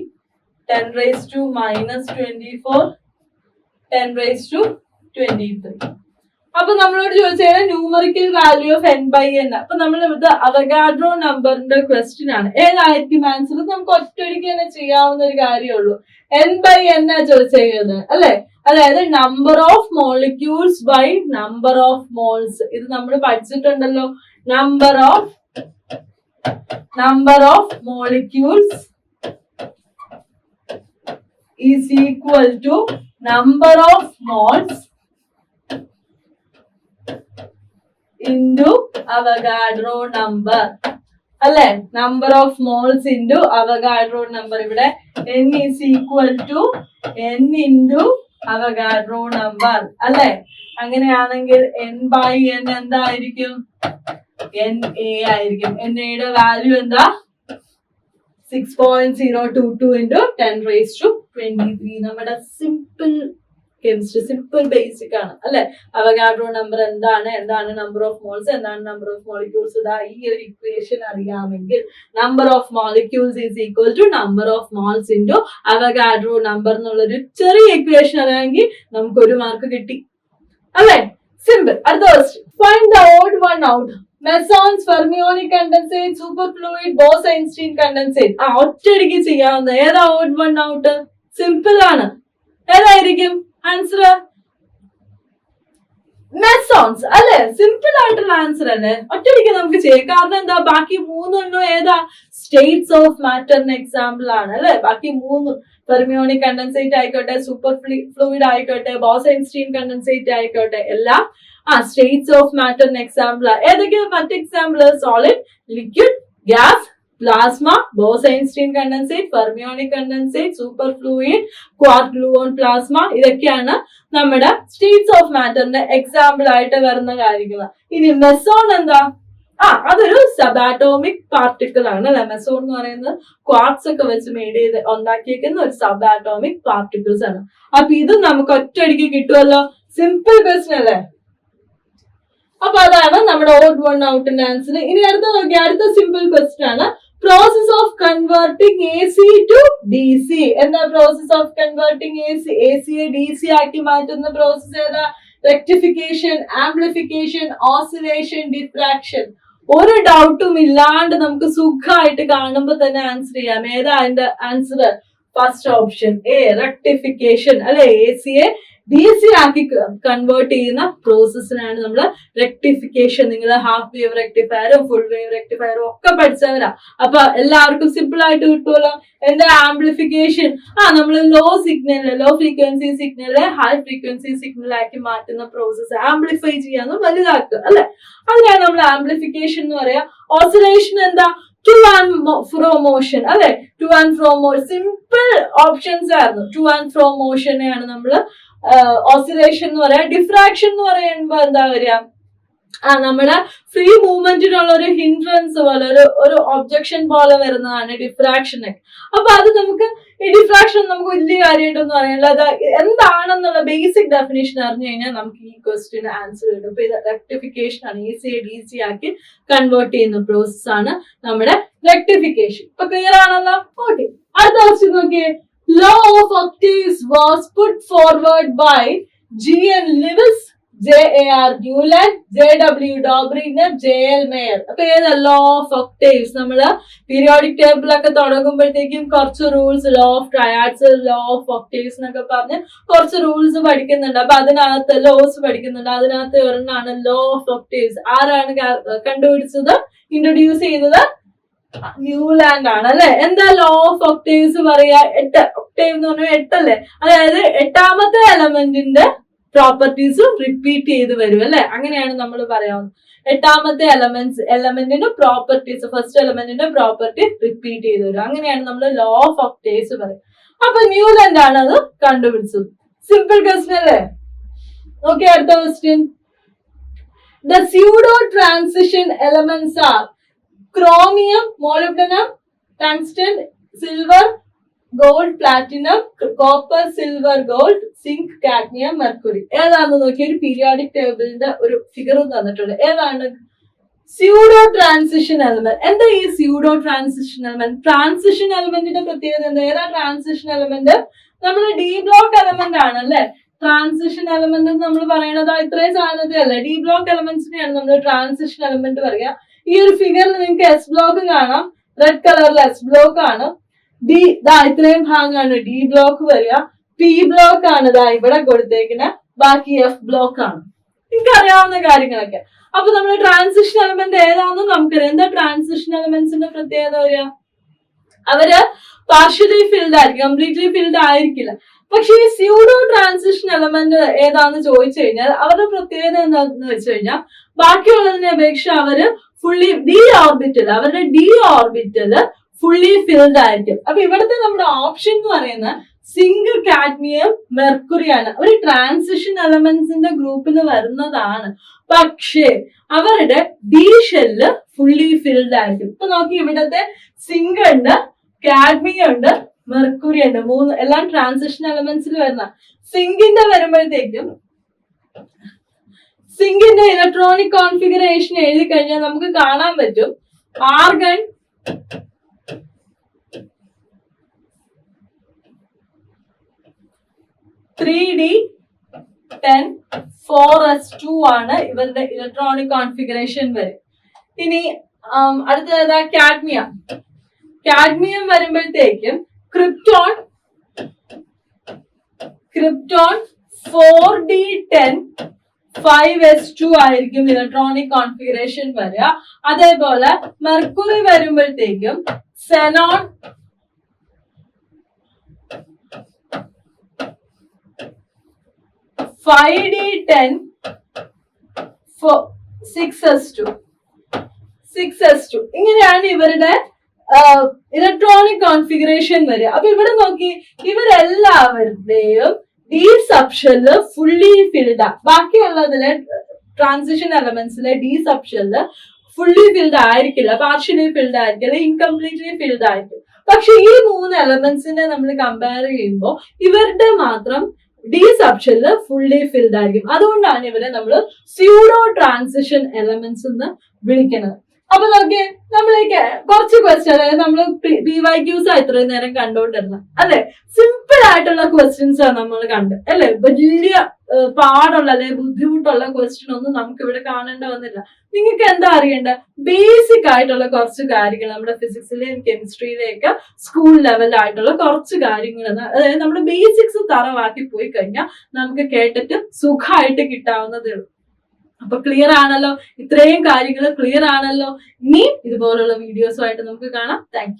10 raised to minus 24, 10 raised to 23. അപ്പൊ നമ്മളോട് ചോദിച്ചാൽ numerical value of n by n. അപ്പൊ നമ്മൾ ഇവിടുത്തെ Avogadro നമ്പറിന്റെ question ആണ്. ഏതായിരിക്കും ആൻസർ? നമുക്ക് ഒറ്റയടിക്ക് തന്നെ ചെയ്യാവുന്ന ഒരു കാര്യമുള്ളൂ. n by n ആ ചോദിച്ചേക്കുന്നത് അല്ലെ. അതായത് number of molecules by number of moles. ഇത് നമ്മൾ പഠിച്ചിട്ടുണ്ടല്ലോ. Number of molecules is equal to number of moles into Avogadro number. അല്ലെ, number of moles into Avogadro number. ഇവിടെ n is equal to n into Avogadro number അല്ലെ. അങ്ങനെയാണെങ്കിൽ n by n എന്തായിരിക്കും? NA ആയിരിക്കും. NAയുടെ value എന്താ? 6.022 into 10 raised to 23. നമ്മുടെ simple chemistry simple basic ആണ് അല്ലെ. അവഗാഡ്രോ നമ്പർ എന്താണ്, എന്താണ് നമ്പർ ഓഫ് മോൾസ്, എന്താണ് നമ്പർ ഓഫ് മോളിക്യൂൾസ്. ഇതാ ഈ ഒരു ഇക്വേഷൻ അറിയാമെങ്കിൽ number of molecules is equal to number of moles into Avogadro number എന്നുള്ളൊരു ചെറിയ ഇക്വേഷൻ അറിയാമെങ്കിൽ നമുക്ക് 1 മാർക്ക് കിട്ടി അല്ലെ. സിമ്പിൾ. അടുത്ത question, find the odd one out. Mesons, fermionic condensate, super fluid, Bose-Einstein condensate. ഒറ്റയടിക്ക് ചെയ്യാവുന്ന ഏതാ ഓഡ് വൺ ഔട്ട്? സിമ്പിൾ ആണ്. ഏതായിരിക്കും ആൻസർ? മെസോൺസ് അല്ലെ. സിമ്പിൾ ആയിട്ടുള്ള ആൻസർ അല്ലേ, ഒറ്റയടിക്ക് നമുക്ക് ചെയ്യാം. കാരണം എന്താ, ബാക്കി 3 ഏതാ സ്റ്റേറ്റ്സ് ഓഫ് മാറ്ററിന് എക്സാമ്പിൾ ആണ് അല്ലെ. ബാക്കി 3 ഫെർമിയോണിക് കണ്ടൻസേറ്റ് ആയിക്കോട്ടെ, സൂപ്പർ ഫ്ലൂയിഡ് ആയിക്കോട്ടെ, ബോസ്-ഐൻസ്റ്റീൻ കണ്ടൻസേറ്റ് ആയിക്കോട്ടെ, എല്ലാം സ്റ്റേറ്റ്സ് ഓഫ് മാറ്ററിന് എക്സാമ്പിൾ ആണ്. ഏതൊക്കെയാ മറ്റ് example? Solid, liquid, gas, plasma, Bose-Einstein condensate, fermionic condensate, super fluid, quark gluon plasma. ഇതൊക്കെയാണ് നമ്മുടെ സ്റ്റേറ്റ്സ് ഓഫ് മാറ്ററിന്റെ എക്സാമ്പിൾ ആയിട്ട് വരുന്ന കാര്യങ്ങൾ. ഇനി മെസോൺ എന്താ? അതൊരു സബാറ്റോമിക് പാർട്ടിക്കിൾ ആണ് അല്ലെ. മെസോൺ എന്ന് പറയുന്നത് ക്വാർട്സ് ഒക്കെ വെച്ച് മേഡ് ചെയ്ത് ഉണ്ടാക്കിയേക്കുന്ന ഒരു സബാറ്റോമിക് പാർട്ടിക്കിൾസ് ആണ്. അപ്പൊ ഇതും നമുക്ക് ഒറ്റയടിക്ക് കിട്ടുമല്ലോ. സിമ്പിൾ ക്വസ്റ്റ്യൻ അല്ലേ. അപ്പൊ അതാണ് നമ്മുടെ ഓഡ് വൺ ഔട്ടിന്റെ ആൻസർ. ഇനി അടുത്ത നോക്കി, അടുത്ത സിമ്പിൾ ക്വസ്റ്റ്യൻ ആണ്. Process of converting AC to DC. എന്താ process of converting AC DC ആക്കി മാറ്റുന്ന പ്രോസസ് ഏതാ? Rectification, amplification, oscillation, diffraction. ഒരു ഡൗട്ടും ഇല്ലാണ്ട് നമുക്ക് സുഖമായിട്ട് കാണുമ്പോ തന്നെ ആൻസർ ചെയ്യാം. ഏതാ അതിന്റെ answer? First option A, rectification അല്ലെ. AC DC ആക്കി കൺവേർട്ട് ചെയ്യുന്ന പ്രോസസ്സിനാണ് നമ്മൾ റെക്ടിഫിക്കേഷൻ. നിങ്ങൾ ഹാഫ് വേവ് റെക്ടിഫയറും ഫുൾ വേവ് റെക്ടിഫയറും ഒക്കെ പഠിച്ചവരാ. അപ്പൊ എല്ലാവർക്കും സിമ്പിൾ ആയിട്ട് കിട്ടുമല്ലോ. എന്താ ആംപ്ലിഫിക്കേഷൻ? നമ്മൾ low frequency signal high frequency സിഗ്നലാക്കി മാറ്റുന്ന പ്രോസസ്സ് ആംപ്ലിഫൈ ചെയ്യാന്ന് വലുതാക്കുക അല്ലെ. അതിനാണ് നമ്മൾ ആംപ്ലിഫിക്കേഷൻ എന്ന് പറയാ. ഓസിലേഷൻ എന്താ? ടു ആൻഡ് ഫ്രോ മോഷൻ അല്ലെ. Two and fro motion simple options ആയിരുന്നു. ടു ആൻഡ് ഫ്രോ മോഷനെയാണ് നമ്മള് ഓസിലേഷൻ എന്ന് പറയാം. ഡിഫ്രാക്ഷൻ എന്ന് പറയുമ്പോ എന്താ വരിക? നമ്മുടെ ഫ്രീ മൂവ്മെന്റിനുള്ള ഒരു ഹിൻഡ്രൻസ് പോലെ, ഒരു ഒബ്ജക്ഷൻ പോലെ വരുന്നതാണ് ഡിഫ്രാക്ഷൻ ഒക്കെ. അപ്പൊ അത് നമുക്ക് ഈ ഡിഫ്രാക്ഷൻ നമുക്ക് വലിയ കാര്യമായിട്ടൊന്നും അറിയില്ല. അത് എന്താണെന്നുള്ള ബേസിക് ഡെഫിനേഷൻ അറിഞ്ഞു കഴിഞ്ഞാൽ നമുക്ക് ഈ ക്വസ്റ്റിന് ആൻസർ കിട്ടും. ഇപ്പൊ ഇത് റെക്ടിഫിക്കേഷൻ ആണ്. AC DC ആക്കി കൺവേർട്ട് ചെയ്യുന്ന പ്രോസസ് ആണ് നമ്മുടെ റെക്ടിഫിക്കേഷൻ. ഇപ്പൊ ക്ലിയർ ആണല്ലോ. ഓക്കെ, അടുത്ത ക്വസ്റ്റ്യൻ നോക്കിയേ. Law of octaves was put forward by G.N. Lewis, J.A.R. Newland, J.W. Dobriner, J.L. Mayer. അപ്പൊ ഏതാ ലോ ഓഫ് ഒക്ടേവ്സ്? നമ്മള് പീരിയോഡിക് ടേബിൾ ഒക്കെ തുടങ്ങുമ്പോഴത്തേക്കും കുറച്ച് rules, law of triads, law of octaves എന്നൊക്കെ പറഞ്ഞ് കുറച്ച് റൂൾസ് പഠിക്കുന്നുണ്ട്. അപ്പൊ അതിനകത്ത് ലോസ് പഠിക്കുന്നുണ്ട്. അതിനകത്ത് ഒരെണ്ണാണ് ലോ ഓഫ് ഒക്ടേവ്സ്. ആരാണ് കണ്ടുപിടിച്ചത്, ഇൻട്രൊഡ്യൂസ് ചെയ്തത്? ന്യൂലാൻഡ് ആണ് അല്ലെ. എന്താ ലോ ഓഫ് ഒക്ടേവ്സ് പറയാ? 8. ഒക്ടേവ് എന്ന് പറഞ്ഞാൽ 8 അല്ലെ. അതായത് 8ാമത്തെ എലമെന്റിന്റെ പ്രോപ്പർട്ടീസും റിപ്പീറ്റ് ചെയ്ത് വരും അല്ലെ. അങ്ങനെയാണ് നമ്മൾ പറയാവുന്നത്. 8ാമത്തെ എലമെന്റിന്റെ പ്രോപ്പർട്ടീസ്, ഫസ്റ്റ് എലമെന്റിന്റെ പ്രോപ്പർട്ടി റിപ്പീറ്റ് ചെയ്ത് വരും. അങ്ങനെയാണ് നമ്മൾ ലോ ഓഫ് ഒക്ടേവ്സ് പറയുന്നത്. അപ്പൊ ന്യൂലാൻഡ് ആണ് അത് കണ്ടുപിടിച്ചത്. സിമ്പിൾ ക്വസ്റ്റ്യൻ അല്ലേ. ഓക്കെ, അടുത്ത question. The pseudo transition elements R chromium, molybdenum, tungsten, silver, gold, platinum, copper, silver, gold, zinc, cadmium, mercury. ഏതാണെന്ന് നോക്കി ഒരു പീരിയോഡിക് ടേബിളിന്റെ ഒരു ഫിഗർ തന്നിട്ടുണ്ട്. ഏതാണ് സ്യൂഡോ ട്രാൻസിഷൻ എലമെന്റ്? എന്താ ഈ സ്യൂഡോ ട്രാൻസിഷൻ എലമെന്റ്? ട്രാൻസിഷൻ എലമെന്റിന്റെ പ്രത്യേകത എന്താ? ഏതാ ട്രാൻസിഷൻ എലമെന്റ്? നമ്മുടെ ഡി ബ്ലോക്ക് എലമെന്റ് ആണ് അല്ലെ. ട്രാൻസിഷൻ എലമെന്റ് നമ്മൾ പറയണത് ഇത്രയും സാധനത്തെ അല്ലേ. ഡി ബ്ലോക്ക് എലമെന്റ്സിനെയാണ് നമ്മൾ ട്രാൻസിഷൻ എലമെന്റ് പറയാ. ഈ ഒരു ഫിഗറിൽ നിങ്ങൾക്ക് എസ് ബ്ലോക്ക് കാണാം. റെഡ് കളറിൽ എസ് ബ്ലോക്ക് ആണ്. ഇത്രയും ഭാഗമാണ് ഡി ബ്ലോക്ക് വരിക. പി ബ്ലോക്ക് ആണ് ഇവിടെ കൊടുത്തേക്കുന്ന. ബാക്കി എഫ് ബ്ലോക്ക് ആണ്. നിങ്ങൾക്ക് അറിയാവുന്ന കാര്യങ്ങളൊക്കെ. അപ്പൊ നമ്മൾ ട്രാൻസിഷൻ എലമെന്റ് ഏതാണെന്ന് നമുക്കറിയാം. എന്താ ട്രാൻസിഷൻ എലമെന്റ്സിന്റെ പ്രത്യേകത വരിക? അവര് പാർഷ്യലി ഫിൽഡ് ആയിരിക്കും, കംപ്ലീറ്റ്ലി ഫിൽഡ് ആയിരിക്കില്ല. പക്ഷെ ഈ സ്യൂഡോ ട്രാൻസിഷൻ എലമെന്റ് ഏതാന്ന് ചോദിച്ചു കഴിഞ്ഞാൽ അവരുടെ പ്രത്യേകത എന്താന്ന് വെച്ച് കഴിഞ്ഞാൽ ബാക്കിയുള്ളതിനെ അപേക്ഷിച്ച് അവര് ഫുള്ളി അവരുടെ ഡി ഓർബിറ്റല് ഫുള്ളി ഫിൽഡ് ആയിരിക്കും. അപ്പൊ ഇവിടുത്തെ നമ്മുടെ ഓപ്ഷൻ എന്ന് പറയുന്ന സിങ്ക്, കാഡ്മിയം, മെർക്കുറി ആണ്. ഒരു ട്രാൻസിഷൻ എലമെന്റ്സിന്റെ ഗ്രൂപ്പിൽ വരുന്നതാണ്. പക്ഷേ അവരുടെ ഡി ഷെല്ല് ഫുള്ളി ഫിൽഡ് ആയിരിക്കും. ഇപ്പൊ നോക്കി, ഇവിടത്തെ സിങ്ക് ഉണ്ട്, കാഡ്മിയം ഉണ്ട്, മെർക്കുറി ഉണ്ട്. മൂന്ന് എല്ലാം ട്രാൻസിഷൻ എലമെന്റ്സിൽ വരുന്ന. സിങ്കിന്റെ വരുമ്പോഴത്തേക്കും സിങ്കിന്റെ ഇലക്ട്രോണിക് കോൺഫിഗറേഷൻ എഴുതി കഴിഞ്ഞാൽ നമുക്ക് കാണാൻ പറ്റും ആർഗൺ 3d10 4s2 ആണ് ഇവരുടെ ഇലക്ട്രോണിക് കോൺഫിഗറേഷൻ വരും. ഇനി അടുത്തത് കാഡ്മിയം. കാഡ്മിയം വരുമ്പോഴത്തേക്കും ക്രിപ്റ്റോൺ 4d10 5s2 ആയിരിക്കും ഇലക്ട്രോണിക് കോൺഫിഗറേഷൻ വരിക. അതേപോലെ മെർക്കുറി വരുമ്പോഴത്തേക്കും സെനോൺ 5d10 6s2. ഇങ്ങനെയാണ് ഇവരുടെ ഇലക്ട്രോണിക് കോൺഫിഗറേഷൻ വരിക. അപ്പൊ ഇവിടെ നോക്കി, ഇവരെല്ലാവരുടെയും ഡി സബ്ഷെല്ല് ഫുള്ളി ഫിൽഡ്. ബാക്കിയുള്ളതിലെ ട്രാൻസിഷൻ എലമെന്റ്സിലെ ഡി സബ്ഷെല്ല് ഫുള്ളി ഫിൽഡ് ആയിരിക്കില്ല, പാർഷ്യലി ഫിൽഡ് ആയിരിക്കില്ല, ഇൻകംപ്ലീറ്റ്ലി ഫിൽഡ് ആയിരിക്കും. പക്ഷെ ഈ മൂന്ന് എലമെന്റ്സിനെ നമ്മൾ കമ്പയർ ചെയ്യുമ്പോൾ ഇവരുടെ മാത്രം ഡി സബ്ഷെല്ല് ഫുള്ളി ഫിൽഡ് ആയിരിക്കും. അതുകൊണ്ടാണ് ഇവരെ നമ്മൾ സ്യൂഡോ ട്രാൻസിഷൻ എലമെന്റ്സ് എന്ന് വിളിക്കുന്നത്. അപ്പൊ നോക്കിയേ, നമ്മളേക്ക് കുറച്ച് ക്വസ്റ്റ്യൻ, അതായത് നമ്മൾ PYQs ഇത്രയും നേരം കണ്ടുകൊണ്ടിരുന്നത് അല്ലെ, സിമ്പിൾ ആയിട്ടുള്ള ക്വസ്റ്റ്യൻസ് ആണ് നമ്മൾ കണ്ട് അല്ലെ. വലിയ പാടുള്ള അല്ലെ ബുദ്ധിമുട്ടുള്ള ക്വസ്റ്റ്യൻ ഒന്നും നമുക്ക് ഇവിടെ കാണേണ്ട വന്നില്ല. നിങ്ങൾക്ക് എന്താ അറിയേണ്ട, ബേസിക് ആയിട്ടുള്ള കുറച്ച് കാര്യങ്ങൾ നമ്മുടെ ഫിസിക്സിലെയും കെമിസ്ട്രിയിലെയൊക്കെ സ്കൂൾ ലെവലായിട്ടുള്ള കുറച്ച് കാര്യങ്ങൾ, അതായത് നമ്മുടെ ബേസിക്സ് തറവാക്കി പോയി കഴിഞ്ഞാൽ നമുക്ക് കേട്ടിട്ട് സുഖമായിട്ട് കിട്ടാവുന്നതേ ഉള്ളൂ. അപ്പൊ ക്ലിയർ ആണല്ലോ, ഇത്രയും കാര്യങ്ങൾ ക്ലിയർ ആണല്ലോ. ഇനിയും ഇതുപോലുള്ള വീഡിയോസുമായിട്ട് നമുക്ക് കാണാം. Thank you.